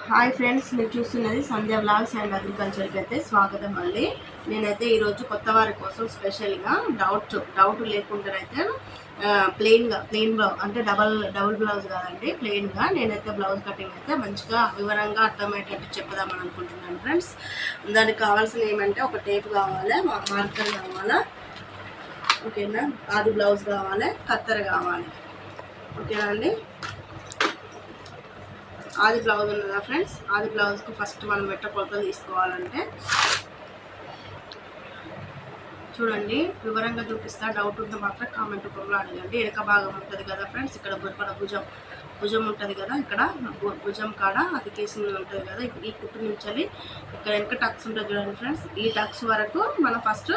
Hi friends, మీరు చూస్తున్నది సంధ్య vlogs and అగ్రికల్చర్కి అయితే స్వాగతం అండి. నేనైతే ఈరోజు కొత్త వారి కోసం స్పెషల్గా డౌట్ లేకుండానైతే ప్లెయిన్ బ్లౌజ్ అంటే డబుల్ బ్లౌజ్ కాదండి, ప్లెయిన్గా నేనైతే బ్లౌజ్ కటింగ్ అయితే మంచిగా వివరంగా అర్థమయ్యేటట్టు చెప్దామని అనుకుంటున్నాను ఫ్రెండ్స్. దానికి కావాల్సిన ఏమంటే ఒక టేప్ కావాలి, మార్కర్ కావాలా, ఓకేనా, ఆది బ్లౌజ్ కావాలి, కత్తెర కావాలి, ఓకేనా అండి. ఆది బ్లౌజ్ ఉన్నదా ఫ్రెండ్స్? ఆది బ్లౌజ్కి ఫస్ట్ మనం కొలతలు తీసుకోవాలంటే చూడండి, వివరంగా చూపిస్తా. డౌట్ ఉంటే మాత్రం కామెంట్ రూపంలో అడగండి. వెనక భాగం ఉంటుంది కదా ఫ్రెండ్స్, ఇక్కడ భుజం ఉంటుంది కదా, ఇక్కడ భుజం కాడ అది కేసు ఉంటుంది కదా, ఈ కుట్టు నుంచి ఇక్కడ వెనక టక్స్ ఉంటుంది చూడండి ఫ్రెండ్స్. ఈ టక్స్ వరకు మనం ఫస్ట్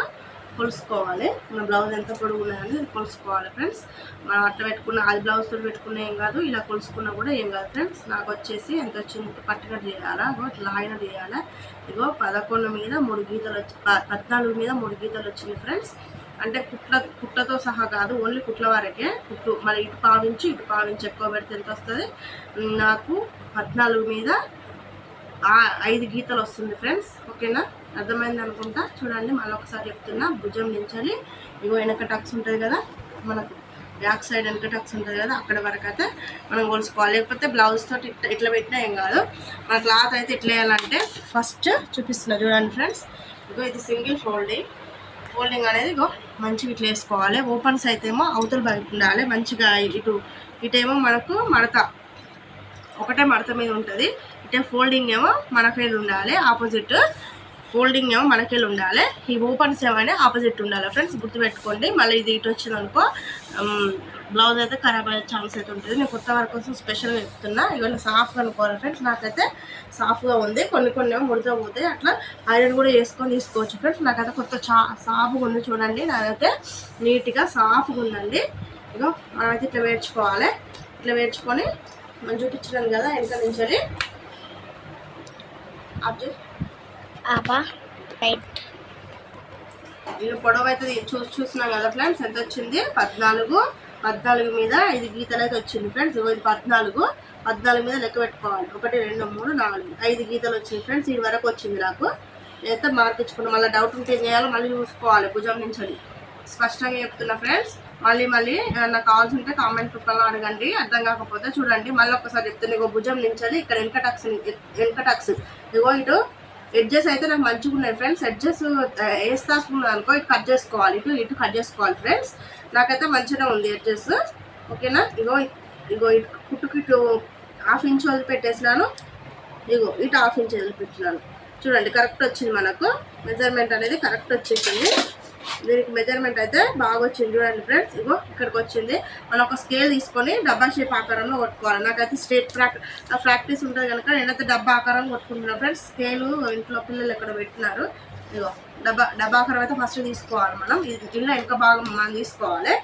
కొలుసుకోవాలి. మన బ్లౌజ్ ఎంత పొడుగు ఉన్నదని కొలుసుకోవాలి ఫ్రెండ్స్. మనం అట్లా పెట్టుకున్న ఆది బ్లౌజ్తో పెట్టుకున్న ఏం కాదు, ఇలా కొలుసుకున్నా కూడా ఏం కాదు ఫ్రెండ్స్. నాకు వచ్చేసి ఎంత వచ్చింది పట్టినట్టు చేయాలా, ఇట్లా లాగినట్టు చేయాలా. ఇగో 11 మీద 3 గీతలు వచ్చి 14 మీద 3 గీతలు వచ్చింది ఫ్రెండ్స్. అంటే కుట్లతో సహా కాదు, ఓన్లీ కుట్ల వరకే. కుట్లు మరి ఇటు పావించి ఎక్కువ పెడితే ఎంత వస్తుంది, నాకు 14 మీద 5 గీతలు వస్తుంది ఫ్రెండ్స్, ఓకేనా. అర్థమైంది అనుకుంటా. చూడండి, మళ్ళీ ఒకసారి చెప్తున్నా. భుజం నుంచి ఇగో వెనక టక్స్ ఉంటుంది కదా, మనకు బ్యాక్ సైడ్ వెనక టక్స్ ఉంటుంది కదా, అక్కడ వరకు అయితే మనం కొలుసుకోవాలి. లేకపోతే బ్లౌజ్ తోటి ఇట్లా పెట్టినా ఏం కాదు. మన క్లాత్ అయితే ఇట్లా వేయాలంటే ఫస్ట్ చూపిస్తున్నా చూడండి ఫ్రెండ్స్. ఇగో ఇది సింగిల్ ఫోల్డింగ్ అనేది ఇగో మంచిగా ఇట్లా వేసుకోవాలి. ఓపెన్స్ అయితే ఏమో అవతల బయట ఉండాలి మంచిగా. ఇటేమో మనకు ఒకటే మడత మీద ఉంటుంది, ఇటే ఫోల్డింగ్ ఏమో మనకెళ్ళి ఉండాలి, ఆపోజిట్ ఫోల్డింగ్ ఏమో మనకెళ్ళి ఉండాలి. ఈ ఓపెన్స్ ఏమైనా ఆపోజిట్ ఉండాలి ఫ్రెండ్స్, గుర్తుపెట్టుకోండి. మళ్ళీ ఇది ఇటు వచ్చిందనుకో బ్లౌజ్ అయితే ఖరాబ్ అయ్యే ఛాన్స్ అయితే ఉంటుంది. నేను కొత్త వారి కోసం స్పెషల్గా చెప్తున్నా. ఇవన్నీ సాఫ్ట్గా అనుకోవాలి ఫ్రెండ్స్. నాకైతే సాఫ్ట్గా ఉంది, కొన్ని ఏమో ముడత పోతాయి, అట్లా ఐరన్ కూడా వేసుకొని తీసుకోవచ్చు ఫ్రెండ్స్. నాకైతే సాఫ్ట్గా ఉంది చూడండి, నాకైతే నీట్గా సాఫ్ట్గా ఉందండి. ఇగో మనమైతే ఇట్లా వేర్చుకోవాలి. ఇట్లా వేర్చుకొని మనం చూపించడం కదా వెనక నుంచి నేను పొడవు అయితే చూస్తున్నాం కదా ఫ్రెండ్స్. ఎంత వచ్చింది? 14 మీద 5 గీతలు అయితే వచ్చింది ఫ్రెండ్స్. ఇది 14 మీద లెక్క పెట్టుకోవాలి. 1 2 3 4 5 గీతలు వచ్చింది ఫ్రెండ్స్. ఇది వరకు వచ్చింది నాకు. నేనైతే మార్పించుకున్నాను. మళ్ళీ డౌట్ ఉంటే చేయాలో మళ్ళీ చూసుకోవాలి. భుజం నుంచి స్పష్టంగా చెప్తున్నా ఫ్రెండ్స్. మళ్ళీ నాకు కావాల్సి ఉంటే కామెంట్ రూపంలో అడగండి. అర్థం కాకపోతే చూడండి, మళ్ళీ ఒకసారి చెప్తున్నా. ఇగో భుజం నుంచి ఇక్కడ వెనక టక్స్ ఇగో ఇటు ఎడ్జెస్ అయితే నాకు మంచిగా ఉన్నాయి ఫ్రెండ్స్. ఎడ్జెస్ వేస్తాసుకున్నాను అనుకో, ఇటు కట్ చేసుకోవాలి, ఇటు కట్ చేసుకోవాలి ఫ్రెండ్స్. నాకైతే మంచిగా ఉంది ఎడ్జెస్, ఓకేనా. ఇగో ఇటు కుట్టుకు ఇటు 1/2 ఇంచ్ వదిలిపెట్టేసినాను. ఇగో ఇటు 1/2 ఇంచ్ వదిలిపెట్టినాను. చూడండి, కరెక్ట్ వచ్చింది. మనకు మెజర్మెంట్ అనేది కరెక్ట్ వచ్చేసింది. దీనికి మెజర్మెంట్ అయితే బాగా వచ్చింది చూడండి ఫ్రెండ్స్. ఇగో ఇక్కడికి వచ్చింది. మనం ఒక స్కేల్ తీసుకొని డబ్బా షేప్ ఆకారంలో కొట్టుకోవాలి. నాకైతే స్ట్రేట్ ప్రాక్టీస్ ఉంటుంది కనుక నేనైతే డబ్బా ఆకారం కొట్టుకుంటున్నాను ఫ్రెండ్స్. స్కేలు ఇంట్లో పిల్లలు ఎక్కడ పెట్టినారు. ఇగో డబ్బా ఆకారం అయితే ఫస్ట్ తీసుకోవాలి మనం. ఇలా వెనక భాగం మనం తీసుకోవాలి.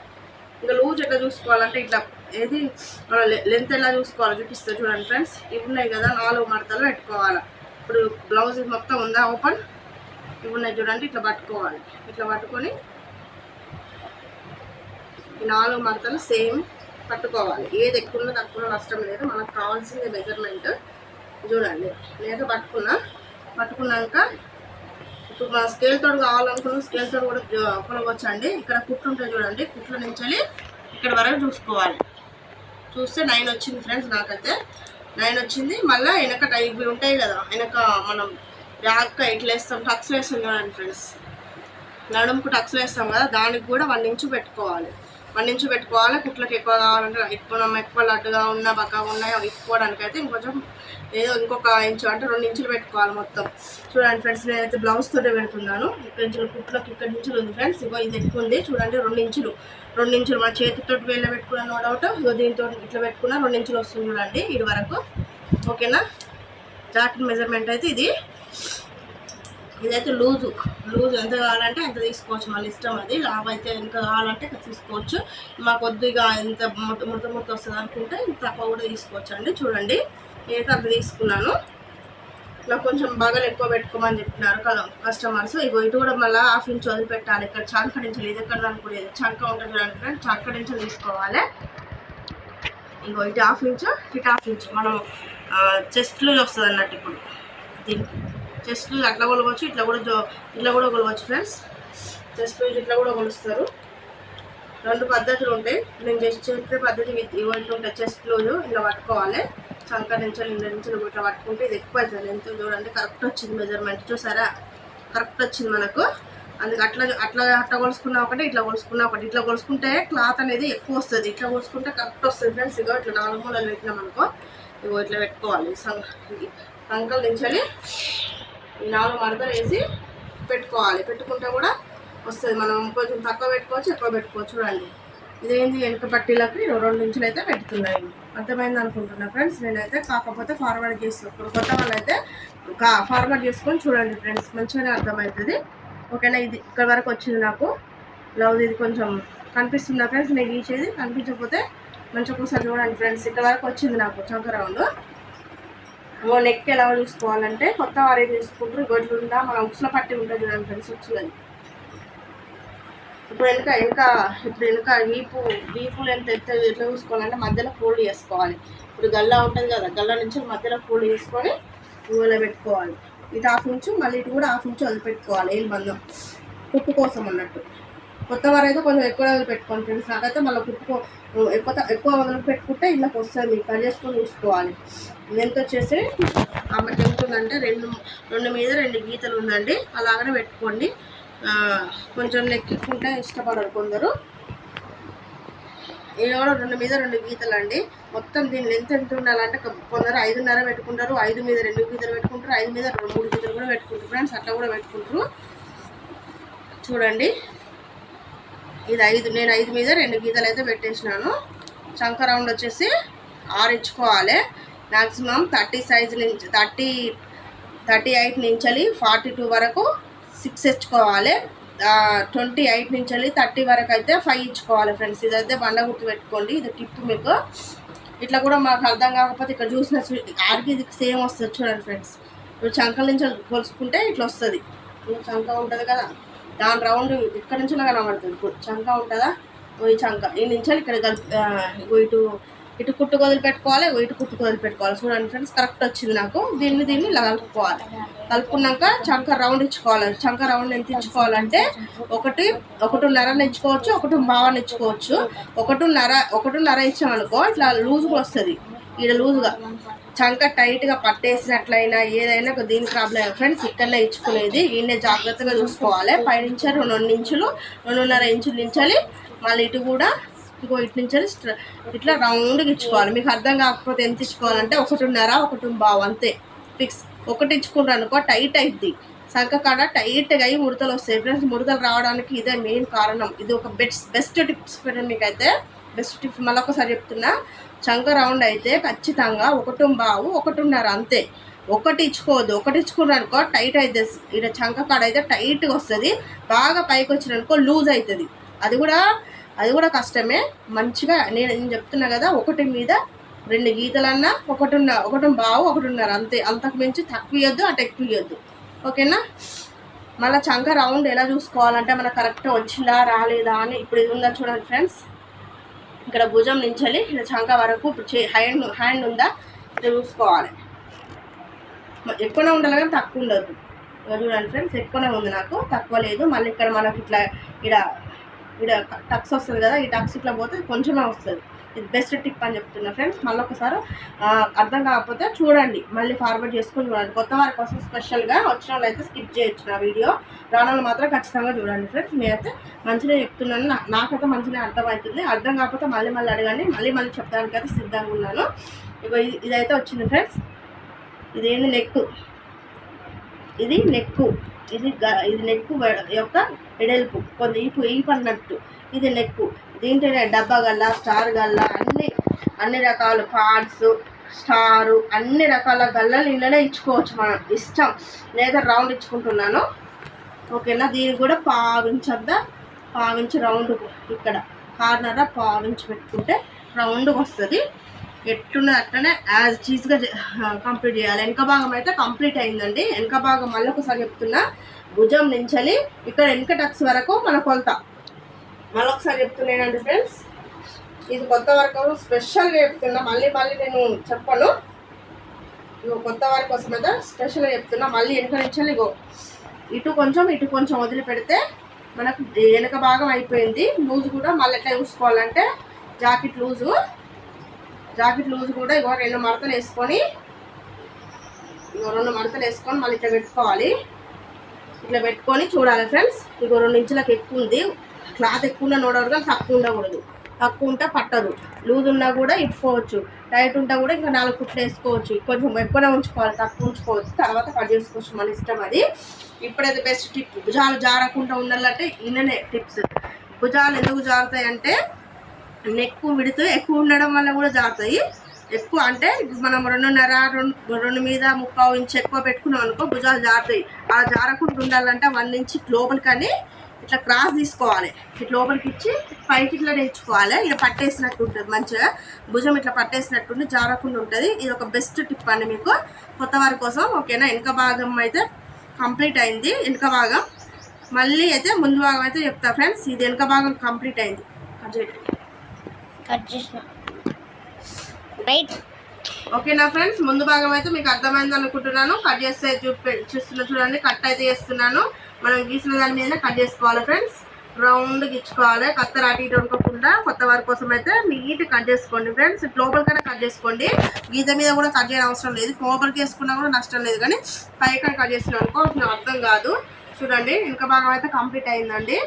ఇంకా లూజ్ ఎట్లా చూసుకోవాలంటే ఇట్లా ఏది మనం లెంత్ ఎలా చూసుకోవాలో చూపిస్తుంది చూడండి ఫ్రెండ్స్. ఇవి ఉన్నాయి కదా, 4 మడతలు పెట్టుకోవాలి. ఇప్పుడు బ్లౌజ్ మొత్తం ఉందా ఓపెన్, ఇవి ఉన్నాయి చూడండి. ఇట్లా పట్టుకోవాలి. ఇట్లా పట్టుకొని ఈ 4 మడతలు సేమ్ పట్టుకోవాలి. ఏది ఎక్కువ తక్కువ నష్టం లేదు. మనకు కావాల్సింది మెజర్మెంట్ చూడండి. నేనైతే పట్టుకున్నాక ఇప్పుడు మన స్కేల్ తోడు కావాలనుకున్న స్కేల్ తోడు కూడా కొనవచ్చు అండి. ఇక్కడ కుట్లు ఉంటుంది చూడండి, కుట్ల నుంచి ఇక్కడ వరకు చూసుకోవాలి. చూస్తే 9 వచ్చింది ఫ్రెండ్స్. నాకైతే 9 వచ్చింది. మళ్ళీ వెనక ఇవి ఉంటాయి కదా, వెనక మనం బ్యాక్ ఇట్లా వేస్తాం, టక్స్ వేస్తాం చూడండి ఫ్రెండ్స్. నడుముకు టక్స్ వేస్తాం కదా, దానికి కూడా 1 ఇంచు పెట్టుకోవాలి. 1 ఇంచు పెట్టుకోవాలి. కుట్లకు ఎక్కువ కావాలంటే ఎక్కువ లడ్డుగా ఉన్న బక్కగా ఉన్నాయో ఇప్పుకోవడానికి అయితే ఇంకొక ఇంచు అంటే 2 ఇంచులు పెట్టుకోవాలి మొత్తం. చూడండి ఫ్రెండ్స్, నేనైతే బ్లౌజ్ తోటే పెడుతున్నాను. ఇక్కడ నుంచి కుట్లకు ఇక్కడ ఇంచులు ఉంది ఫ్రెండ్స్. ఇగో ఇది ఎక్కువ ఉంది చూడండి, 2 ఇంచులు మన చేతితో వేళ్ళ పెట్టుకున్నా నో డౌట్. ఇగో దీంతో ఇట్లా పెట్టుకున్నా 2 ఇంచులు వస్తుంది చూడండి ఇది వరకు, ఓకేనా. జాకెట్ మెజర్మెంట్ అయితే ఇదైతే లూజు ఎంత కావాలంటే అంత తీసుకోవచ్చు, మన ఇష్టం. అది లాభ అయితే ఎంత కావాలంటే తీసుకోవచ్చు. మాకు కొద్దిగా ఎంత ముడత వస్తుంది అనుకుంటే ఇంత తక్కువ కూడా తీసుకోవచ్చు అండి. చూడండి, నేనైతే అంత తీసుకున్నాను. నాకు కొంచెం బాగా ఎక్కువ పెట్టుకోమని చెప్తున్నారు కదా కస్టమర్స్. ఇగో ఇటు కూడా మళ్ళీ 1/2 ఇంచ్ వదిలిపెట్టాలి. ఇక్కడ చంకడించలు ఇది ఎక్కడ అనుకునేది చంక ఉంటుంది చూడండి, చంకడించలు తీసుకోవాలి. ఇగో ఇటు 1/2 ఇంచు ఇటు 1/2 ఇంచు మనం చెస్ట్ లూజ్ వస్తుంది అన్నట్టు. ఇప్పుడు దీనికి చెస్ట్ లూజ్ అట్లా కొలవచ్చు, ఇట్లా కూడా కొలవచ్చు ఫ్రెండ్స్. చెస్ట్ లూజ్ ఇట్లా కూడా కొలుస్తారు. 2 పద్ధతులు ఉంటాయి. నేను చెప్పే పద్ధతి ఇట్లా ఉంటాయి. చెస్ట్ లూజ్ ఇలా పట్టుకోవాలి, చంక నుంచి ఇట్లా పట్టుకుంటే ఇది ఎక్కువ అవుతుంది. ఎంత చూడండి కరెక్ట్ వచ్చింది మెజర్మెంట్, చూసారా కరెక్ట్ వచ్చింది మనకు. అందుకే అట్లా కొలుసుకున్నా ఒకటి, ఇట్లా కొలుసుకున్నా ఒకటి. ఇట్లా కొలుసుకుంటే క్లాత్ అనేది ఎక్కువ వస్తుంది, ఇట్లా కొలుసుకుంటే కరెక్ట్ వస్తుంది ఫ్రెండ్స్. ఇగో ఇట్లా 4 మూలలు పెట్టినాం అనుకో, ఇగో ఇట్లా పెట్టుకోవాలి. సంకల నుంచి ఈ 4 మడతలు వేసి పెట్టుకోవాలి. పెట్టుకుంటే కూడా వస్తుంది. మనం కొంచెం తక్కువ పెట్టుకోవచ్చు, ఎక్కువ పెట్టుకోవచ్చు. చూడండి ఇదేంటి వెనుక పట్టీలకి 2 ఇంచులు అయితే పెడుతున్నాయి. అర్థమైంది అనుకుంటున్నా ఫ్రెండ్స్. నేనైతే కాకపోతే ఫార్వర్డ్ చేస్తాను. ఇప్పుడు కొత్త వాళ్ళు అయితే ఫార్వర్డ్ చేసుకొని చూడండి ఫ్రెండ్స్, మంచిగానే అర్థమవుతుంది. ఓకేనా. ఇది ఇక్కడ వరకు వచ్చింది నాకు బ్లౌజ్. ఇది కొంచెం కనిపిస్తుందా ఫ్రెండ్స్? నేను గీసేది కనిపించకపోతే మంచిగా ఒకసారి చూడండి ఫ్రెండ్స్. ఇక్కడ వరకు వచ్చింది నాకు చంక రౌండ్. నెక్ ఎలా చూసుకోవాలంటే కొత్త వారు ఏం తీసుకుంటారు, గొడ్లు ఉందా మన ఉక్సుల పట్టి ఉంటుంది చూడండి ఫ్రెండ్స్, ఉక్సులది. ఇప్పుడు వెనుక వీపులు ఎంత ఎట్లా చూసుకోవాలంటే మధ్యలో ఫోల్డ్ చేసుకోవాలి. ఇప్పుడు గల్లా ఉంటుంది కదా, గల్లా నుంచి మధ్యలో ఫోల్డ్ చేసుకొని ఇలా పెట్టుకోవాలి. ఇటు 1/2 ఇంచు, మళ్ళీ ఇటు కూడా 1/2 ఇంచు వదిలిపెట్టుకోవాలి. ఏం బంధం కుట్టు కోసం అన్నట్టు. కొత్త వారు అయితే కొంచెం ఎక్కువ వదిలిపెట్టుకోండి ఫ్రెండ్స్. నాకైతే మళ్ళీ ఎక్కువ వదిలిపెట్టుకుంటే ఇళ్ళకి వస్తుంది. మీకు కట్ చేసుకొని చూసుకోవాలి. లెంత్ వచ్చేసి ఆమెకి ఎంత ఉందంటే 2 మీద 2 గీతలు ఉందండి. అలాగనే పెట్టుకోండి. కొంచెం నెక్కించుకుంటే ఇష్టపడరు కొందరు. ఇది కూడా 2 మీద 2 గీతలు అండి. మొత్తం దీని లెంత్ ఎంత ఉండాలంటే కొందరు 5.5 పెట్టుకుంటారు, 5 మీద 2 గీతలు పెట్టుకుంటారు, 5 మీద 3 గీతలు కూడా పెట్టుకుంటారు ఫ్రెండ్స్. అట్లా కూడా పెట్టుకుంటారు. చూడండి ఇది 5, నేను 5 మీద 2 గీతలు అయితే పెట్టేసినాను. చంక రౌండ్ వచ్చేసి 6 ఇచ్చుకోవాలి. మ్యాక్సిమం 30 సైజు నుంచి 38 నుంచి 42 వరకు 6 ఇచ్చుకోవాలి. 28 నుంచి 30 వరకు అయితే 5 ఇచ్చుకోవాలి ఫ్రెండ్స్. ఇదైతే బండ గుర్తు పెట్టుకోండి. ఇది టిప్ మీకు. ఇట్లా కూడా మాకు అర్థం కాకపోతే ఇక్కడ చూసిన ఆడికి ఇది సేమ్ వస్తుంది చూడండి ఫ్రెండ్స్. ఇప్పుడు చంకల నుంచి కొలుసుకుంటే ఇట్లా వస్తుంది. చంక ఉంటుంది కదా, దాని రౌండ్ ఇక్కడ నుంచి కనబడుతుంది. ఇప్పుడు చంక ఉంటుందా, ఈ చంక ఈ నుంచి ఇక్కడ ఇటు కుట్టు వదిలిపెట్టుకోవాలి, ఇటు కుట్టు వదిలిపెట్టుకోవాలి. చూడండి ఫ్రెండ్స్ కరెక్ట్ వచ్చింది నాకు. దీన్ని ఇలా కలుపుకోవాలి. కలుపుకున్నాక చంక రౌండ్ ఇచ్చుకోవాలి. చంక రౌండ్ ఎంత ఇచ్చుకోవాలంటే 1.5 ఇచ్చుకోవచ్చు, 1.25 ఇచ్చుకోవచ్చు. 1.5 ఇచ్చామనుకో ఇట్లా లూజ్గా వస్తుంది. ఇక్కడ లూజ్గా చంక టైట్గా పట్టేసినట్లయినా ఏదైనా దీని ప్రాబ్లం ఫ్రెండ్స్. ఇక్కడనే ఇచ్చుకునేది ఈయనే జాగ్రత్తగా చూసుకోవాలి. పైనుంచి 2 ఇంచులు 2.5 ఇంచులు నించాలి. మళ్ళీ ఇటు కూడా ఇటు నుంచి ఇట్లా రౌండ్గా ఇచ్చుకోవాలి. మీకు అర్థం కాకపోతే ఎంత ఇచ్చుకోవాలంటే 1.5 1.25 అంతే ఫిక్స్. 1 ఇచ్చుకుంటారు అనుకో టైట్ అవుద్ది. సంక కాడ టైట్గా అయ్యి ముడతలు వస్తాయి ఫ్రెండ్స్. ముడతలు రావడానికి ఇదే మెయిన్ కారణం. ఇది ఒక బెస్ట్ టిప్స్ ఫ్రెండ్. మీకైతే బెస్ట్ టిప్స్ మళ్ళీ ఒకసారి చెప్తున్నా. చంక రౌండ్ అయితే ఖచ్చితంగా 1.25 1.5 అంతే. 1 ఇచ్చుకోవద్దు. 1 ఇచ్చుకున్నారు అనుకో టైట్ అవుతుంది. ఇక్కడ చంక కాడ అయితే టైట్గా వస్తుంది. బాగా పైకి వచ్చిననుకో లూజ్ అవుతుంది. అది కూడా కష్టమే. మంచిగా నేను చెప్తున్నా కదా, 1 మీద 2 గీతలన్నా 1.25 1.5 అంతే. అంతకు మించి తక్కువ ఇవ్వద్దు, అటు ఎక్కువ ఇవ్వద్దు. ఓకేనా. మళ్ళీ చంక రౌండ్ ఎలా చూసుకోవాలంటే మనకు కరెక్ట్గా వచ్చిందా రాలేదా అని. ఇప్పుడు ఇది ఉందా చూడండి ఫ్రెండ్స్. ఇక్కడ భుజం నుంచి ఇలా చంక వరకు హ్యాండ్ ఉందా ఇది చూసుకోవాలి. ఎక్కువనే ఉండాలి కానీ తక్కువ ఉండద్దు. చూడండి ఫ్రెండ్స్ ఎక్కువనే ఉంది నాకు, తక్కువ లేదు. మళ్ళీ ఇక్కడ మనకి ఇట్లా ఇక్కడ టక్స్ వస్తుంది కదా, ఈ టక్స్ ఇట్లా పోతే కొంచెమే వస్తుంది. ఇది బెస్ట్ టిప్ అని చెప్తున్నా ఫ్రెండ్స్. మళ్ళీ ఒకసారి అర్థం కాకపోతే చూడండి, మళ్ళీ ఫార్వర్డ్ చేసుకొని చూడండి. కొత్త వారి కోసం స్పెషల్గా వచ్చిన వాళ్ళు అయితే స్కిప్ చేయొచ్చు నా వీడియో. రానోళ్ళు మాత్రం ఖచ్చితంగా చూడండి ఫ్రెండ్స్. నేనైతే మంచిగా చెప్తున్నాను. నాకైతే మంచిగా అర్థమవుతుంది. అర్థం కాకపోతే మళ్ళీ అడగండి. మళ్ళీ చెప్పడానికి అయితే సిద్ధంగా ఉన్నాను. ఇదైతే వచ్చింది ఫ్రెండ్స్. ఇదేంది నెక్కు, ఇది నెక్కు, ఇది నెక్కు యొక్క ఎడల్పు కొంత ఈపు అన్నట్టు. ఇది నెక్కు. దీంట్లోనే డబ్బా గల్ల, స్టార్ గల్ల, అన్ని రకాల పార్ట్స్, స్టారు, అన్ని రకాల గల్లలు ఇళ్ళనే ఇచ్చుకోవచ్చు మనం ఇష్టం. లేదా రౌండ్ ఇచ్చుకుంటున్నాను. ఓకేనా. దీనికి కూడా 1/2 ఇంచ్ రౌండ్, ఇక్కడ కార్నర్ 1/2 ఇంచ్ పెట్టుకుంటే రౌండ్గా వస్తుంది. ఎట్లున్నది అట్లనే యాజ్ చీజ్గా కంప్లీట్ చేయాలి. వెనక భాగం అయితే కంప్లీట్ అయిందండి. వెనక భాగం మళ్ళీ ఒకసారి చెప్తున్నా. భుజం నుంచి ఇక్కడ వెనక టక్స్ వరకు మన కొలత మళ్ళీ ఒకసారి చెప్తున్నానండి ఫ్రెండ్స్. ఇది కొత్త వరకు స్పెషల్గా చెప్తున్నా. మళ్ళీ నేను చెప్పను. ఇగో కొత్త వారి కోసం అయితే స్పెషల్గా చెప్తున్నా. మళ్ళీ వెనక నుంచి ఇగో ఇటు కొంచెం వదిలి పెడితే మనకు వెనక భాగం అయిపోయింది. లూజ్ కూడా మళ్ళీ ఎట్లా చూసుకోవాలంటే జాకెట్ లూజ్ కూడా ఇగో 2 మడతలు వేసుకొని మళ్ళీ ఇట్లా పెట్టుకోవాలి. ఇట్లా పెట్టుకొని చూడాలి ఫ్రెండ్స్. ఇగో 2 ఇంచులకు ఎక్కువ ఉంది. క్లాత్ ఎక్కువ ఉన్న నోడవరు కానీ తక్కువ ఉండకూడదు. తక్కువ ఉంటే పట్టదు. లూజ్ ఉన్నా కూడా ఇప్పుకోవచ్చు. టైట్ ఉంటే కూడా ఇంకా 4 కుట్లు వేసుకోవచ్చు. కొంచెం ఎక్కువనే ఉంచుకోవాలి, తక్కువ ఉంచుకోవచ్చు. తర్వాత కట్ చేసుకోవచ్చు, మన ఇష్టం అది. ఇప్పుడైతే బెస్ట్ టిప్, భుజాలు జారకుండా ఉండాలంటే ఇన్ననే టిప్స్. భుజాలు ఎందుకు జారుతాయి అంటే నెక్ విడుతూ ఎక్కువ ఉండడం వల్ల కూడా జారుతాయి. ఎక్కువ అంటే మనం 2.5 మీద 3/4 ఇంచ్ ఎక్కువ పెట్టుకున్నాం అనుకో భుజాలు జారుతాయి. అలా జారకుండా ఉండాలంటే 1 ఇంచ్ లోపలికని ఇట్లా క్రాస్ తీసుకోవాలి. ఇట్లా లోపలికి ఇచ్చి పైకి ఇట్లా నేర్చుకోవాలి. ఇలా పట్టేసినట్టు ఉంటుంది, మంచిగా భుజం ఇట్లా పట్టేసినట్టుండి జారకుండా ఉంటుంది. ఇది ఒక బెస్ట్ టిప్ అండి మీకు కొత్త వారి కోసం. ఓకేనా, వెనక భాగం అయితే కంప్లీట్ అయింది. వెనక భాగం మళ్ళీ అయితే ముందు భాగం అయితే చెప్తా ఫ్రెండ్స్. ఇది వెనక భాగం కంప్లీట్ అయింది. కట్ చేసిన రైట్. ఓకేనా ఫ్రెండ్స్, ముందు భాగం అయితే మీకు అర్థమైంది అనుకుంటున్నాను. కట్ చేస్తే చూస్తున్నా చూడండి, కట్ అయితే చేస్తున్నాను. మనం గీసిన దాని మీద కట్ చేసుకోవాలి ఫ్రెండ్స్. రౌండ్గా ఇచ్చుకోవాలి. కత్తెర అటు ఇటు అనుకోకుండా కొత్త వారి కోసం అయితే నీట్ కట్ చేసుకోండి ఫ్రెండ్స్. లోపలికైనా కట్ చేసుకోండి, గీత మీద కూడా కట్ చేయడం అవసరం లేదు. లోపలికి వేసుకున్నా కూడా నష్టం లేదు, కానీ పైకి కట్ చేసిన అనుకో అర్థం కాదు. చూడండి, వెనక భాగం అయితే కంప్లీట్ అయిందండి.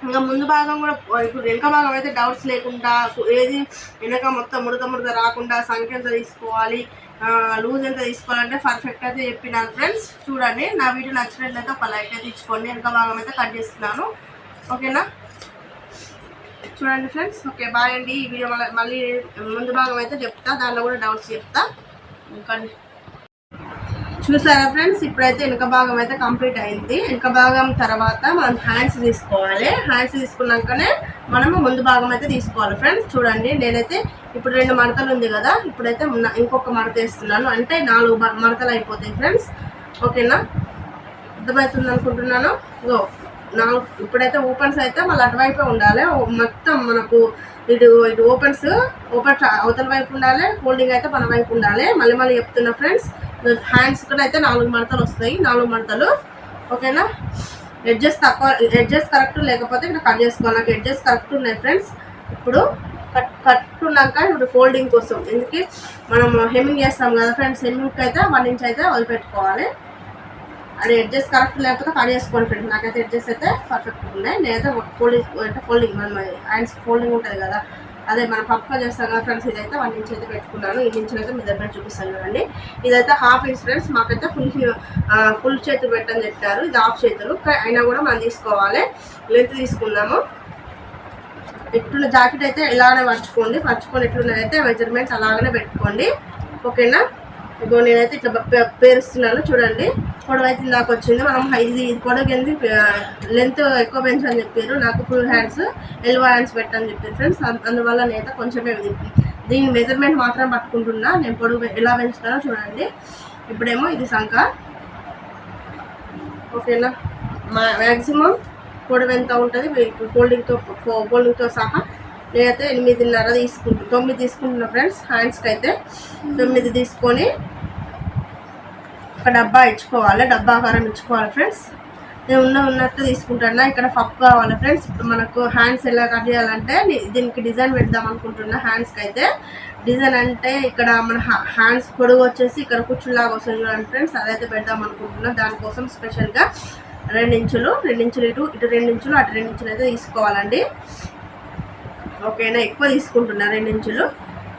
ఇంకా ముందు భాగం కూడా ఇప్పుడు వెనక భాగం అయితే డౌట్స్ లేకుండా ఏది వెనక మొత్తం ముడత రాకుండా సంఖ్య ఎంత తీసుకోవాలి, లూజ్ ఎంత తీసుకోవాలంటే పర్ఫెక్ట్ అయితే చెప్పినాను ఫ్రెండ్స్. చూడండి, నా వీడియో నచ్చినట్లయితే ఒక లైక్ అయితే ఇచ్చుకోండి. వెనక భాగం అయితే కట్ చేస్తున్నాను. ఓకేనా, చూడండి ఫ్రెండ్స్. ఓకే, బాయ్ అండి. ఈ వీడియో మళ్ళీ ముందు భాగం అయితే చెప్తా, దానిలో కూడా డౌట్స్ చెప్తా. ఇంకా చూసారా ఫ్రెండ్స్, ఇప్పుడైతే వెనక భాగం అయితే కంప్లీట్ అయింది. వెనక భాగం తర్వాత మనం హ్యాండ్స్ తీసుకోవాలి. హ్యాండ్స్ తీసుకున్నాకనే మనము ముందు భాగం అయితే తీసుకోవాలి ఫ్రెండ్స్. చూడండి, నేనైతే ఇప్పుడు 2 మడతలు ఉంది కదా, ఇప్పుడైతే ఇంకొక మడత వేస్తున్నాను. అంటే 4 మడతలు అయిపోతాయి ఫ్రెండ్స్. ఓకేనా, అర్థమవుతుంది అనుకుంటున్నాను. ఇప్పుడైతే ఓపెన్స్ అయితే మళ్ళీ అటువైపే ఉండాలి. మొత్తం మనకు ఇటు ఓపెన్స్ అవతల వైపు ఉండాలి, ఫోల్డింగ్ అయితే మన వైపు ఉండాలి. మళ్ళీ చెప్తున్నా ఫ్రెండ్స్. హ్యాండ్స్ కూడా అయితే 4 మడతలు వస్తాయి, 4 మడతలు. ఓకేనా, ఎడ్జెస్ కరెక్ట్ లేకపోతే ఇక్కడ కట్ చేసుకోవాలి. నాకు ఎడ్జెస్ కరెక్ట్ ఉన్నాయి ఫ్రెండ్స్. ఇప్పుడు కట్ ఉన్నాక ఇప్పుడు ఫోల్డింగ్ కోసం ఎందుకు మనం హెమ్మింగ్ చేస్తాం కదా ఫ్రెండ్స్, హెమ్మింగ్కి అయితే 1 ఇంచ్ అయితే వదిలిపెట్టుకోవాలి. అది ఎడ్జెస్ కరెక్ట్ లేకపోతే కట్ చేసుకోండి ఫ్రెండ్స్. నాకైతే ఎడ్జెస్ అయితే పర్ఫెక్ట్గా ఉన్నాయి. నేనైతే ఫోల్డింగ్ మన హ్యాండ్స్ ఫోల్డింగ్ ఉంటుంది కదా, అదే మనం పప్పుగా చేస్తాం కదా ఫ్రెండ్స్. ఇదైతే 1 ఇంచ్ అయితే పెట్టుకున్నాను. ఈ ఇంచులు అయితే మీ దగ్గర చూపిస్తాను కదండి. ఇదైతే హాఫ్ ఇంచ్ ఫ్రెండ్స్. మాకైతే ఫుల్ చేతులు పెట్టని చెప్పారు, ఇది హాఫ్ చేతులు అయినా కూడా మనం తీసుకోవాలి. లెంత్ తీసుకుందాము. ఎట్లున్న జాకెట్ అయితే ఇలానే పరుచుకొని ఎట్లున్నదైతే మెజర్మెంట్ అలాగనే పెట్టుకోండి. ఓకేనా, ఇగో నేనైతే ఇట్లా పేరుస్తున్నాను. చూడండి, పొడవు అయితే ఇందాక వచ్చింది. మనం ఇది పొడవు కింది లెంత్ ఎక్కువ పెంచని చెప్పారు. నాకు ఫుల్ హ్యాండ్స్ ఎల్బో హ్యాండ్స్ పెట్టని చెప్పారు ఫ్రెండ్స్. అందువల్ల నేనైతే కొంచెమే దీని మెజర్మెంట్ మాత్రం పట్టుకుంటున్నా. నేను పొడవు ఎలా పెంచుతానో చూడండి. ఇప్పుడేమో ఇది సంఖ. ఓకేనా, మ్యాక్సిమం పొడవు ఎంత ఉంటుంది ఫోల్డింగ్తో సహా నేనైతే 8.5 9 తీసుకుంటున్నా ఫ్రెండ్స్. హ్యాండ్స్కి అయితే 9 తీసుకొని ఒక డబ్బా ఇచ్చుకోవాలి, డబ్బా ఆకారం ఇచ్చుకోవాలి ఫ్రెండ్స్. నేను ఉన్నట్టు తీసుకుంటున్నా. ఇక్కడ పప్పు కావాలి ఫ్రెండ్స్. ఇప్పుడు మనకు హ్యాండ్స్ ఎలా కట్ చేయాలంటే దీనికి డిజైన్ పెడదాం అనుకుంటున్నా. హ్యాండ్స్కి అయితే డిజైన్ అంటే ఇక్కడ మన హ్యాండ్స్ పొడుగు వచ్చేసి ఇక్కడ కుచ్చులాగా వస్తుంది చూడండి ఫ్రెండ్స్, అదైతే పెడదాం అనుకుంటున్నా. దానికోసం స్పెషల్గా 2 ఇంచులు ఇటు 2 ఇంచులు అటు 2 ఇంచులు అయితే తీసుకోవాలండి. ఓకేనా, ఎక్కువ తీసుకుంటున్నా 2 ఇంచులు.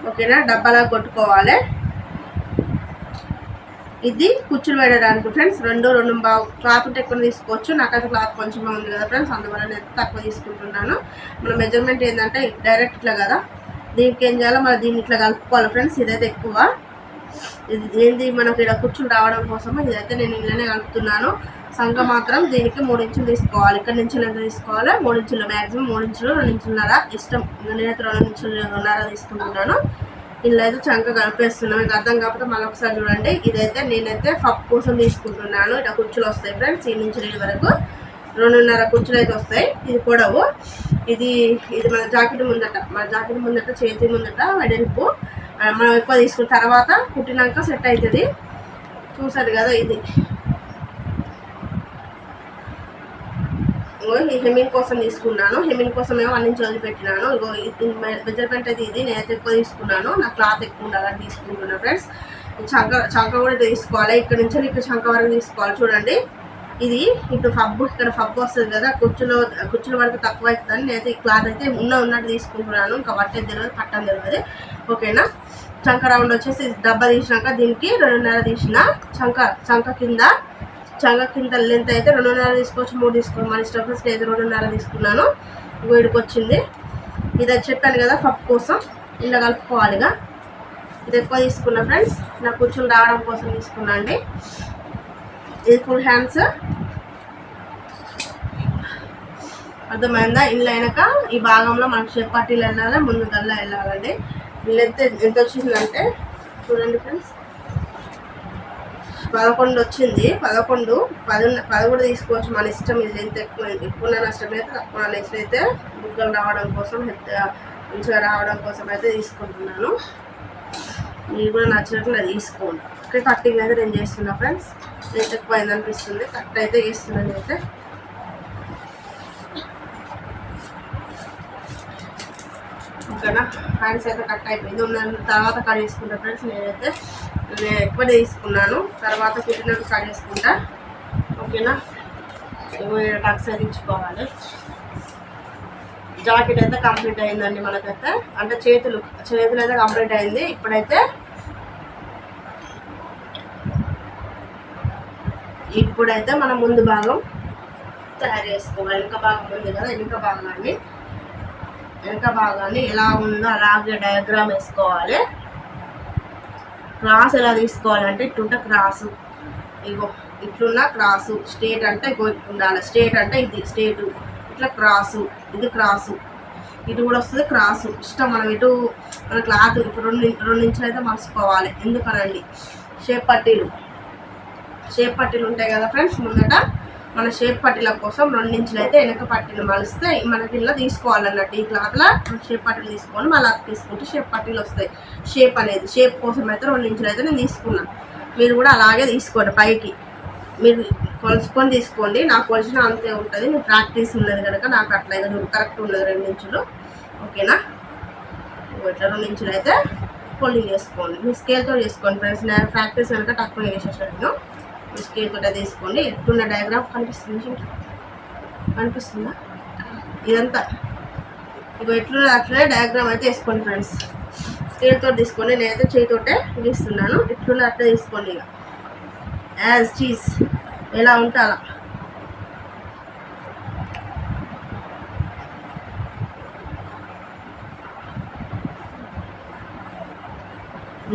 ఓకేనా, డబ్బాలా కొట్టుకోవాలి. ఇది కుచ్చులు పెట్టడానికి ఫ్రెండ్స్. 2 బాగు క్లాత్ ఉంటే ఎక్కువ తీసుకోవచ్చు. నాకైతే క్లాత్ కొంచెమే ఉంది కదా ఫ్రెండ్స్, అందువల్ల నేను తక్కువ తీసుకుంటున్నాను. మన మెజర్మెంట్ ఏంటంటే డైరెక్ట్ ఇట్లా కదా, దీనికి ఏం చేయాలో మనం దీన్ని ఇట్లా కలుపుకోవాలి ఫ్రెండ్స్. ఇదైతే ఎక్కువ ఇది ఏంది మనకు ఇక్కడ కుచ్చులు రావడం కోసం ఇదైతే నేను ఇలానే కలుపుతున్నాను. సంఖ మాత్రం దీనికి 3 ఇంచులు తీసుకోవాలి. ఇక్కడ నుంచి ఎంత తీసుకోవాలి, 3 ఇంచులు, మ్యాక్సిమం 3 ఇంచులు 2 ఇంచులన్నర ఇష్టం. నేనైతే 2 ఇంచులన్నర తీసుకుంటున్నాను. ఇలా అయితే చంక కలిపేస్తున్నాను. మీకు అర్థం కాకపోతే మళ్ళీ ఒకసారి చూడండి. ఇదైతే నేనైతే పప్పు కోసం తీసుకుంటున్నాను. ఇట్లా కుచ్చులు వస్తాయి ఫ్రెండ్స్. ఈ నుంచి వరకు 2.5 కుచ్చులు అయితే వస్తాయి. ఇది పొడవు. ఇది మన జాకెట్ ముందట చేతి ముందట వెడల్పు మనం ఎక్కువ తీసుకున్న తర్వాత కుట్టినాక సెట్ అవుతుంది. చూసారు కదా, ఇది ఈ హెమ్మింగ్ కోసం తీసుకున్నాను. హెమ్మింగ్ కోసం ఏమో 1 ఇంచ్ వదిలిపెట్టినాను. ఇగో మెజర్మెంట్ అయితే ఇది. నేనైతే ఎక్కువ తీసుకున్నాను, నా క్లాత్ ఎక్కువ ఉండాలని తీసుకుంటున్నాను ఫ్రెండ్స్. చంక కూడా తీసుకోవాలి. ఇక్కడ నుంచి ఇక్కడ చంక వరకు తీసుకోవాలి. చూడండి, ఇది ఇటు ఫబ్బు, ఇక్కడ ఫబ్బు వస్తుంది కదా, కుచ్చుల వరకు తక్కువ అవుతుందని నేనైతే ఈ క్లాత్ అయితే ఉన్నట్టు తీసుకుంటున్నాను. ఇంకా పట్టేది తెలియదు, పట్టని తెలియదు. ఓకేనా. చంక రౌండ్ వచ్చేసి డబ్బా తీసినాక దీనికి 2.5 తీసిన. చంక కింద లెంత్ అయితే 2.5 తీసుకోవచ్చు, 3 తీసుకోవచ్చు, మన ఇష్టం. అయితే 2.5 తీసుకున్నాను. వీడికి వచ్చింది. ఇది చెప్పాను కదా పప్పు కోసం ఇలా కలుపుకోవాలిగా. ఇది ఎక్కువ తీసుకున్నా ఫ్రెండ్స్, నా కూర్చుని రావడం కోసం తీసుకున్నా అండి. ఇది ఫుల్ హ్యాండ్స్. అర్థమైందా? ఇల్లు అయినాక ఈ భాగంలో మనకు షేప్ పట్టీలు వెళ్ళాలి, ముందు గల్లా వెళ్ళాలండి. లెంత్ ఎంత వచ్చిందంటే చూడండి ఫ్రెండ్స్, 11 వచ్చింది. 11, 10 కూడా తీసుకోవచ్చు, మన ఇష్టం. ఇది ఎంత ఎక్కువ నష్టం అయితే తక్కువ నష్టం అయితే బుగ్గలు రావడం కోసం, మంచిగా రావడం కోసం అయితే తీసుకుంటున్నాను. మీరు కూడా నచ్చినట్లు తీసుకోండి. ఓకే, కట్టింగ్ అయితే నేను చేస్తున్నా ఫ్రెండ్స్. రేట్ ఎక్కువ అయింది అనిపిస్తుంది, కట్ అయితే చేస్తున్నాను అయితే. ఓకేనా, హ్యాండ్స్ అయితే కట్ అయిపోయింది. ఉన్న తర్వాత కట్ చేసుకుంటా ఫ్రెండ్స్. నేను ఎక్కువ తీసుకున్నాను, తర్వాత కుట్టినట్టు కట్ చేసుకుంటా. ఓకేనా, టక్స్ అయితే ఇచ్చుకోవాలి. జాకెట్ అయితే కంప్లీట్ అయిందండి మనకైతే. అంటే చేతులు అయితే కంప్లీట్ అయింది. ఇప్పుడైతే మనం ముందు భాగం తయారు చేసుకోవాలి. వెనుక భాగం ఉంది కదా, వెనుక భాగాన్ని ఎలా ఉందో అలాగే డయాగ్రామ్ వేసుకోవాలి. క్రాస్ ఎలా తీసుకోవాలంటే ఇట్లుంటే క్రాసు, ఇగో ఇట్లున్న క్రాసు. స్ట్రేట్ అంటే ఇగో ఇట్లా ఉండాలి. స్ట్రేట్ అంటే ఇది స్ట్రేటు, ఇట్లా క్రాసు, ఇది క్రాసు. ఇటు కూడా వస్తుంది క్రాసు. ఇష్టం మనం ఇటు మన క్లాత్ ఇప్పుడు 2 ఇంచులు అయితే మలుచుకోవాలి. ఎందుకనండి, షేప్ పట్టీలు ఉంటాయి కదా ఫ్రెండ్స్. ముందట మన షేప్ పట్టీల కోసం 2 ఇంచులు అయితే వెనక పట్టీలు మలిస్తే మనకి ఇలా తీసుకోవాలన్నట్టు. ఈ క్లాత్లో షేప్ పట్టీలు తీసుకొని మళ్ళీ అది తీసుకుంటే షేప్ పట్టీలు వస్తాయి. షేప్ కోసం అయితే 2 ఇంచులు అయితే నేను తీసుకున్నాను. మీరు కూడా అలాగే తీసుకోండి. పైకి మీరు కొలుసుకొని తీసుకోండి. నాకు కొలిసిన అంతే ఉంటుంది. మీరు ప్రాక్టీస్ ఉన్నది కనుక నాకు అట్లా కరెక్ట్ ఉన్నది 2 ఇంచులు. ఓకేనా, ఇట్లా 2 ఇంచులు అయితే ఫోల్డింగ్ చేసుకోండి. మీ స్కేల్తో చేసుకోండి ఫ్రెండ్స్. నేను ప్రాక్టీస్ కనుక తక్కువ చేసేసాను. మీ స్కేల్ తోటే తీసుకోండి. ఎట్లున్న డయాగ్రామ్ కనిపిస్తుందా? ఇదంతా ఇక ఎట్లున్న అట్లనే డయాగ్రామ్ అయితే వేసుకోండి ఫ్రెండ్స్. స్కేల్ తోటి తీసుకోండి. నేనైతే చేతితోటే గీస్తున్నాను. ఎట్లున్న అట్లా తీసుకోండి. ఇక యాజ్ చీజ్ ఎలా ఉంటే అలా.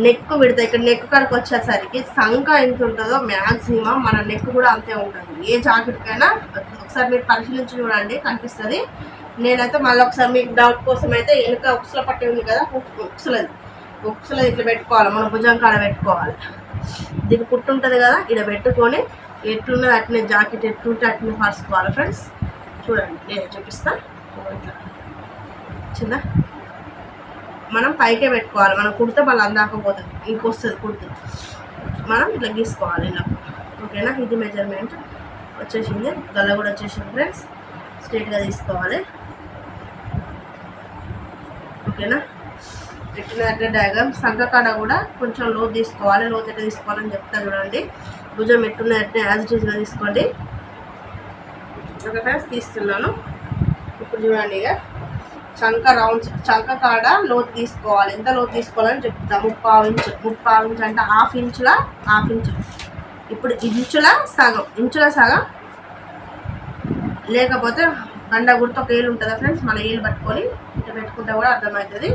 నెక్ విడతా. ఇక్కడ నెక్ కాడికి వచ్చేసరికి సంఖ ఎంత ఉంటుందో మ్యాక్సిమం మన నెక్ కూడా అంతే ఉంటుంది. ఏ జాకెట్కైనా ఒకసారి మీరు పరిశీలించి చూడండి, కనిపిస్తుంది. నేనైతే మళ్ళీ ఒకసారి మీకు డౌట్ కోసం అయితే వెనుక ఉక్సుల పట్టి ఉంది కదా, ఉక్సులది ఇట్లా పెట్టుకోవాలి. మన భుజం కాడ పెట్టుకోవాలి. దీనికి పుట్టు ఉంటుంది కదా, ఇక్కడ పెట్టుకొని ఎట్లున్నది అట్నే జాకెట్ ఎట్లుంటే అట్నే పరుచుకోవాలి ఫ్రెండ్స్. చూడండి, నేను చూపిస్తాను. ఇట్లా చిన్న మనం పైకే పెట్టుకోవాలి. మనం కుడితే మళ్ళీ అందాకపోతుంది, ఇంకొస్తుంది కుడితే. మనం ఇట్లా గీసుకోవాలి ఇలా. ఓకేనా, ఇది మెజర్మెంట్ వచ్చేసింది. గల్ల కూడా వచ్చేసింది ఫ్రెండ్స్. స్ట్రైట్గా తీసుకోవాలి. ఓకేనా, పెట్టినట్టే డయాగ్రామ్. సంఖ కాడ కూడా కొంచెం లోతు తీసుకోవాలి. లోతు ఎట్లా తీసుకోవాలని చెప్తా చూడండి. భుజం ఎట్టున్నట్టే యాజ్ ఇట్ ఈజ్గా తీసుకోండి. ఓకే ఫ్రెండ్స్, తీస్తున్నాను. ఇప్పుడు చూడండి, ఇక చంక కాడ లోతు తీసుకోవాలి. ఎంత లోతు తీసుకోవాలని చెప్తా. 3/4 ఇంచు అంటే హాఫ్ ఇంచు. ఇప్పుడు ఇంచుల సగం లేకపోతే బండ గుర్తు ఒక ఏలు ఉంటుందా ఫ్రెండ్స్, మన ఏలు పట్టుకొని ఇట్లా పెట్టుకుంటే కూడా అర్థమవుతుంది.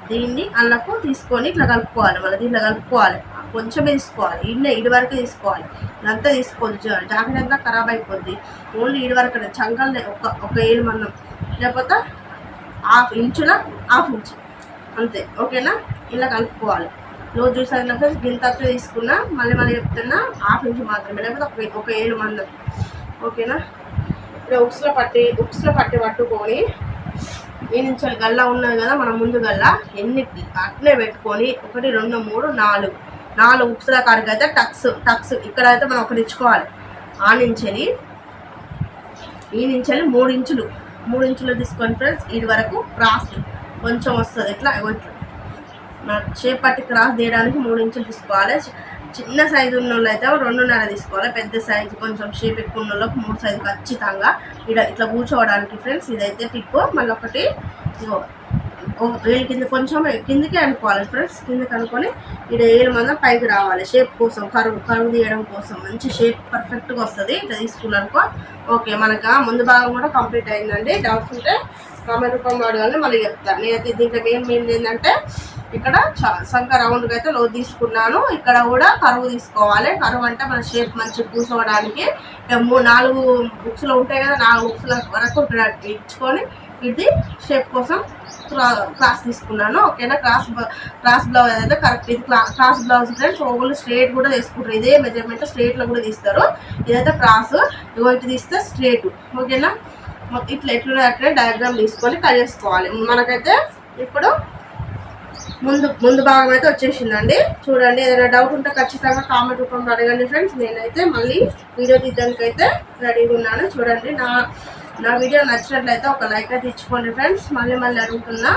దీన్ని అల్లకు తీసుకొని ఇట్లా కలుపుకోవాలి. మళ్ళీ దీంట్లో కలుపుకోవాలి. కొంచెమే తీసుకోవాలి. ఇడి వరకు తీసుకోవాలి. ఇదంతా తీసుకోవద్దు, జాకెట్ అంతా ఖరాబ్ అయిపోద్ది. ఓన్లీ ఇడి వరకు చంకల్ని ఒక ఏలు మందం, లేకపోతే హాఫ్ ఇంచు అంతే. ఓకేనా, ఇలా కలుపుకోవాలి. లోతు చూసాక గింత తీసుకున్నా, మళ్ళీ చెప్తున్నా హాఫ్ ఇంచు మాత్రమే, లేకపోతే ఒక ఏలు మందం. ఓకేనా, ఇప్పుడు ఉక్స్లో పట్టి పట్టుకొని ఈ నుంచి గల్లా ఉన్నది కదా మన ముందు గల్లా ఎన్ని అట్లే పెట్టుకొని 1 2 3 4 ఉక్సుల కాడికి అయితే టక్స్ ఇక్కడైతే మనం ఒకటి ఇచ్చుకోవాలి. ఆ నుంచి ఈ నుంచి 3 ఇంచులు తీసుకొని ఫ్రెండ్స్ ఇది వరకు క్రాస్ కొంచెం వస్తుంది. ఇట్లా షేప్ పట్టి క్రాస్ తీయడానికి 3 ఇంచులు తీసుకోవాలి. చిన్న సైజు ఉన్న వాళ్ళు అయితే 2.5 తీసుకోవాలి. పెద్ద సైజు కొంచెం షేప్ ఎక్కువ ఉన్న వాళ్ళకి 3 సైజు ఖచ్చితంగా ఇట్లా కూర్చోవడానికి ఫ్రెండ్స్. ఇదైతే టిప్. మళ్ళీ ఒకటి ఏళ్ళు కింద కొంచెం కిందికి అనుకోవాలి ఫ్రెండ్స్. కిందకి అనుకొని ఇక్కడ ఏళ్ళు మందం పైకి రావాలి. షేప్ కోసం కరువు తీయడం కోసం మంచి షేప్ పర్ఫెక్ట్గా వస్తుంది. ఇట్లా తీసుకున్నానుకో ఓకే. మనకు ముందు భాగం కూడా కంప్లీట్ అయిందండి. డౌట్స్ ఉంటే కామెంట్ రూపంలో అడగాలి, మళ్ళీ చెప్తాను. నేనైతే దీంట్లో మెయిన్ ఏంటంటే ఇక్కడ సంఖ రౌండ్గా అయితే లో తీసుకున్నాను. ఇక్కడ కూడా కరువు తీసుకోవాలి. కరువు అంటే మన షేప్ మంచిగా కూర్చోవడానికి 4 బుక్స్లో ఉంటాయి కదా, 4 బుక్స్ల వరకు ఇచ్చుకొని ఇది షేప్ కోసం క్రాస్ తీసుకున్నాను. ఓకేనా. క్రాస్ బ్లౌజ్ అయితే కరెక్ట్. ఇది క్రాస్ బ్లౌజ్ ఫ్రెండ్స్. ఒకళ్ళు స్ట్రేట్ కూడా తీసుకుంటారు. ఇదే మెజర్మెంట్ స్ట్రేట్లో కూడా తీస్తారు. ఇదైతే క్రాస్, ఇటు తీస్తే స్ట్రేట్. ఓకేనా. ఇట్లా ఎట్లా అట్లే డయాగ్రామ్ తీసుకొని కట్ చేసుకోవాలి. మనకైతే ఇప్పుడు ముందు భాగం అయితే వచ్చేసిందండి. చూడండి. ఏదైనా డౌట్ ఉంటే ఖచ్చితంగా కామెంట్ రూపంలో అడగండి ఫ్రెండ్స్. నేనైతే మళ్ళీ వీడియో తీయడానికి అయితే రెడీగా ఉన్నాను. చూడండి. నా వీడియో నచ్చినట్లయితే ఒక లైక్ అయితే ఇచ్చుకోండి ఫ్రెండ్స్. మళ్ళీ అడుగుతున్నా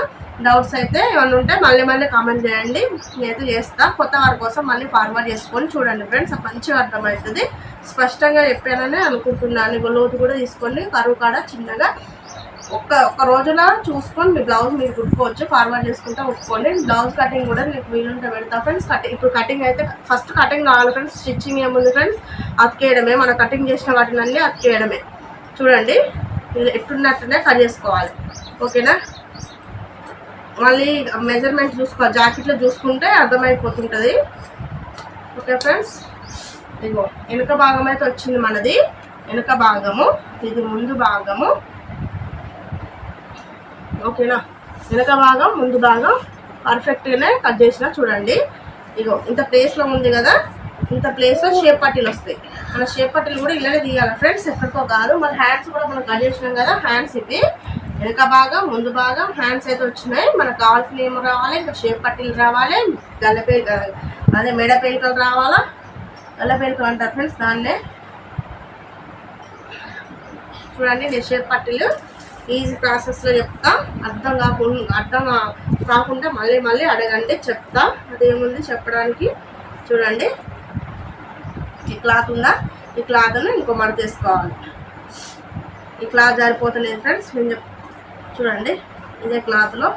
డౌట్స్ అయితే ఏమైనా ఉంటే మళ్ళీ కామెంట్ చేయండి. నేనైతే చేస్తాను. కొత్త వారి కోసం మళ్ళీ ఫార్వర్డ్ చేసుకొని చూడండి ఫ్రెండ్స్. మంచిగా అర్థమవుతుంది. స్పష్టంగా చెప్పానని అనుకుంటున్నాను. లోతు కూడా తీసుకోండి. కరువు కాడ చిన్నగా ఒక్క రోజులో చూసుకొని మీ బ్లౌజ్ మీరు కుట్టుకోవచ్చు. ఫార్వర్డ్ చేసుకుంటే కుట్టుకోండి. బ్లౌజ్ కటింగ్ కూడా మీకు వీలుంటే పెడతా ఫ్రెండ్స్. ఇప్పుడు కటింగ్ అయితే ఫస్ట్ కటింగ్ కావాలి ఫ్రెండ్స్. స్టిచ్చింగ్ ఏముంది ఫ్రెండ్స్, అతికేయడమే. మనం కటింగ్ చేసిన వాటిని అన్నీ అతికేయడమే. చూడండి. ఇది ఎట్టున్నట్టునే కట్ చేసుకోవాలి. ఓకేనా. మళ్ళీ మెజర్మెంట్ చూసుకోవాలి. జాకెట్లో చూసుకుంటే అర్థమైపోతుంటుంది. Okay friends. ఇదిగో వెనుక భాగం అయితే వచ్చింది మనది. వెనుక భాగము, ఇది ముందు భాగము. ఓకేనా. వెనుక భాగం ముందు భాగం పర్ఫెక్ట్గానే కట్ చేసిన. చూడండి. ఇగో ఇంత ప్లేస్లో ఉంది కదా, ఇంత ప్లేస్లో షేప్ పట్టీలు వస్తాయి. మన షేప్ పట్టీలు కూడా ఇలానే తీయాలి ఫ్రెండ్స్, ఎక్కడికో కాదు. మన హ్యాండ్స్ కూడా మనం కట్ చేసినాం కదా, హ్యాండ్స్ ఇవి. వెనుక భాగం ముందు భాగం హ్యాండ్స్ అయితే వచ్చినాయి. మనకు కావాల్సిన ఏమో రావాలి. ఇంకా షేప్ పట్టీలు రావాలి. అదే మెడ పేలికలు రావాలా. గల్ల పేలికలు అంటారు ఫ్రెండ్స్ దాన్నే. చూడండి. నేను షేప్ పట్టీలు ఈజీ ప్రాసెస్లో చెప్తా. అర్థం కాకుండా మళ్ళీ అడగండి, చెప్తా. అదేముంది చెప్పడానికి. చూడండి. ఈ క్లాత్ ఉందా, ఈ క్లాత్ను ఇంకో మడత వేసుకోవాలి. ఈ క్లాత్ జారిపోతలేదు ఫ్రెండ్స్. నేను చూడండి. ఇదే క్లాత్లో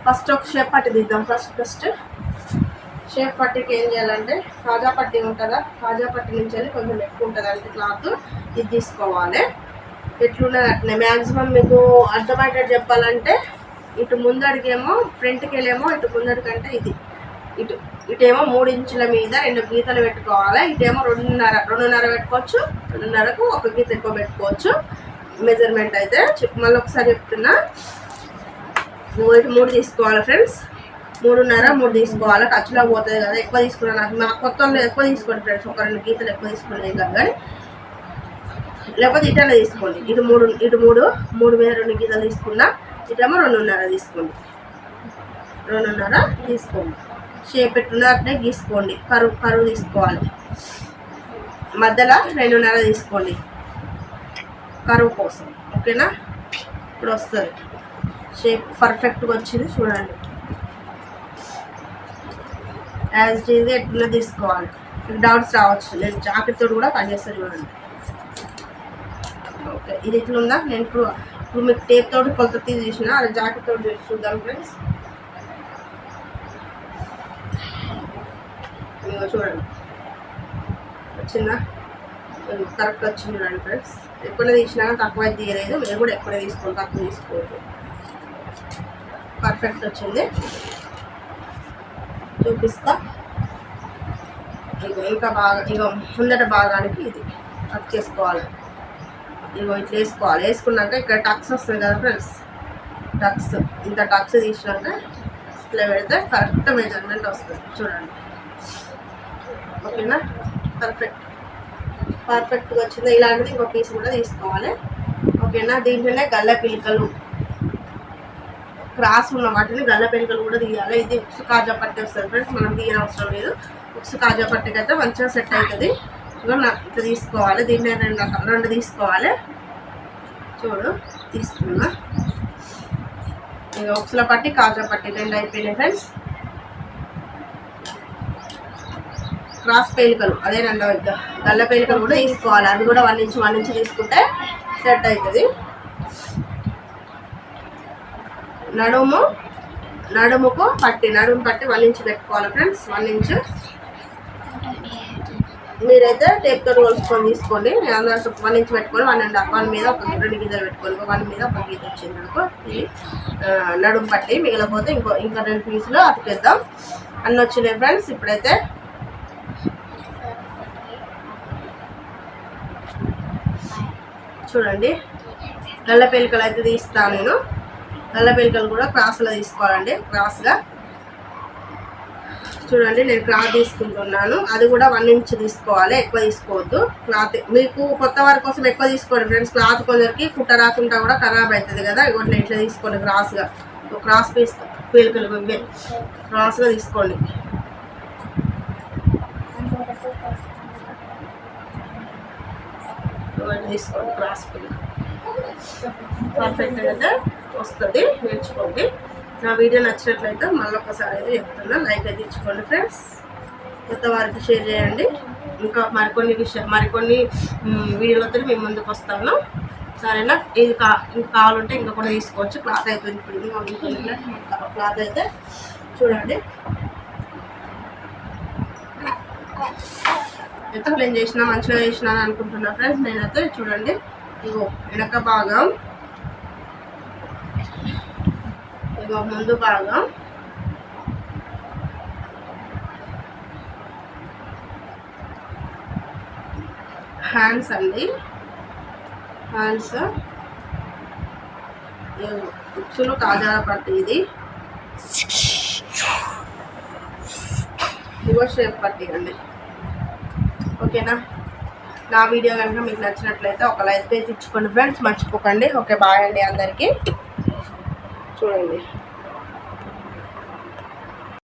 ఫస్ట్ ఒక షేప్ పట్టి తీద్దాం. ఫస్ట్ షేప్ పట్టీకి ఏం చేయాలంటే కాజా పట్టీ ఉంటుందా, కాజా పట్టీ నుంచి వెళ్ళి కొంచెం ఎక్కువ ఉంటుంది అంటే క్లాత్ ఇది తీసుకోవాలి. ఎట్లున్నది అట్లనే మ్యాక్సిమం మీకు అర్థమయ్యేటట్టు చెప్పాలంటే ఇటు ముందడికేమో ఫ్రంట్కి వెళ్ళేమో ఇటు ముందడికంటే ఇటేమో 3 ఇంచుల మీద 2 గీతలు పెట్టుకోవాలి. ఇటేమో 2.5 పెట్టుకోవచ్చు. 2.5కు ఒక గీత ఎక్కువ పెట్టుకోవచ్చు. మెజర్మెంట్ అయితే మళ్ళీ ఒకసారి చెప్తున్నా. ఇటు 3 తీసుకోవాలి ఫ్రెండ్స్. 3.5 తీసుకోవాలి. ఖర్చులో పోతుంది కదా. ఎక్కువ తీసుకున్నాను. నాకు కొత్తలో ఎక్కువ తీసుకోండి ఫ్రెండ్స్. ఒక 2 గీతలు ఎక్కువ తీసుకునేది కాదు కానీ, లేకపోతే ఇటనే తీసుకోండి. ఇటు 3 మీద 2 గీతలు తీసుకున్నా. ఇటేమో 2.5 తీసుకోండి. 2.5 తీసుకోండి. షేప్ ఎట్లున్నా అట్లే గీసుకోండి. కరువు తీసుకోవాలి. మధ్యలో 2.5 తీసుకోండి కరువు కోసం. ఓకేనా. ఇప్పుడు వస్తుంది షేప్ పర్ఫెక్ట్గా వచ్చింది. చూడండి. యాజ్ ఇట్ ఈజ్ ఎట్లా తీసుకోవాలి. డౌట్స్ రావచ్చు. నేను జాకెట్ తోటి కూడా కట్ చేస్తాను. చూడండి. ఓకే. ఇది ఇట్లా ఉందా. నేను ఇప్పుడు మీకు టేప్ తోటి కొలత తీసిన అది జాకెట్ తోటి చూద్దాం ఫ్రెండ్స్. చూడండి. వచ్చిందా, కరెక్ట్ వచ్చింది. చూడండి ఫ్రెండ్స్. ఎప్పుడైనా తీసినా తక్కువ అయితే తీయలేదు. మీరు కూడా ఎప్పుడైనా తీసుకోండి, తక్కువ తీసుకోవద్దు. పర్ఫెక్ట్ వచ్చింది. చూపిస్తా. ఇంకా ముందట భాగానికి ఇది కట్ చేసుకోవాలి. ఇట్లా వేసుకోవాలి. వేసుకున్నాక ఇక్కడ టక్స్ వస్తుంది కదా ఫ్రెండ్స్. ఇంత టక్స్ తీసినాక ఇట్లా పెడితే కరెక్ట్ మెజర్మెంట్ వస్తుంది. చూడండి. ఓకేనా. పర్ఫెక్ట్గా వచ్చింది. ఇలాంటిది ఇంకో పీస్ కూడా తీసుకోవాలి. ఓకేనా. దీంట్లోనే గల్ల పిలికలు క్రాస్ ఉన్న వాటిని గల్ల పెంకలు కూడా తీయాలి. ఇది ఉక్సు కాజా పట్టి వస్తుంది ఫ్రెండ్స్, మనం తీయని అవసరం లేదు. ఉక్సు కాజా పట్టికి అయితే మంచిగా సెట్ అవుతుంది. ఇట్లా తీసుకోవాలి. దీన్ని రెండు తీసుకోవాలి. చూడు తీసుకున్నా. ఇక ఉక్సుల పట్టి కాజా పట్టి రెండు అయిపోయినాయి ఫ్రెండ్స్. క్రాస్ పేలికలు అదే రెండవ గల్ల పేలికలు కూడా తీసుకోవాలి. అది కూడా 1 ఇంచ్ తీసుకుంటే సెట్ అవుతుంది. నడుముకు నడుము పట్టి 1 ఇంచ్ పెట్టుకోవాలి ఫ్రెండ్స్. 1 ఇంచ్ మీరైతే టేప్తో కొలుసుకొని తీసుకోండి. అందరూ 1 ఇంచ్ పెట్టుకొని 1 మీద ఒక 2 గిద్దలు పెట్టుకోండి. 1 మీద ఒక గీత వచ్చింది అనుకో ఇది నడుము పట్టి. మిగిలిపోతే ఇంకా 2 పీసులు అతికేద్దాం. అన్నీ వచ్చినాయి ఫ్రెండ్స్. ఇప్పుడైతే చూడండి గల్ల పేలికలు అయితే తీస్తాను నేను. గల్ల పేలికలు కూడా క్రాస్లో తీసుకోవాలండి. క్రాస్గా చూడండి నేను క్లాత్ తీసుకుంటున్నాను. అది కూడా 1 ఇంచ్ తీసుకోవాలి, ఎక్కువ తీసుకోవద్దు. క్లాత్ మీకు కొత్త వారి కోసం ఎక్కువ తీసుకోండి ఫ్రెండ్స్. క్లాత్ కొందరికి కుట్ట రాకుండా కూడా ఖరాబ్ అవుతుంది కదా. ఇట్లా తీసుకోండి క్రాస్గా. క్రాస్ పీస్ పేలికలు ఇవే క్రాస్గా తీసుకోండి. తీసుకోండి క్రాస్ పీలిక పర్ఫెక్ట్గా అయితే వస్తుంది. నేర్చుకోండి. నా వీడియో నచ్చినట్లయితే మళ్ళీ ఒకసారి అయితే చెప్తున్నా, లైక్ అయితే ఇచ్చుకోండి ఫ్రెండ్స్. కొత్త వారికి షేర్ చేయండి. ఇంకా మరికొన్ని వీడియోలతో మేము ముందుకు వస్తాను. సరేనా? ఇది ఇంకా కావాలంటే ఇంకా కూడా తీసుకోవచ్చు. క్లాత్ అయిపోయింది. క్లాత్ అయితే చూడండి ఎంత క్లీన్ చేసినా మంచిగా చేసినా అని అనుకుంటున్నా ఫ్రెండ్స్. నేనైతే చూడండి ఇగో వెనక భాగం, ఇగో ముందు భాగం, హ్యాండ్స్ అండి. హ్యాండ్స్ ఉక్సులు కాజాల పట్టి ఇది ఇగో షేప్ పట్టి అండి. ఓకేనా? నా వీడియో కనుక మీకు నచ్చినట్లయితే ఒక లైక్ అయితే ఇచ్చుకోండి ఫ్రెండ్స్, మర్చిపోకండి. ఓకే, బాయ్ అండి అందరికీ. చూడండి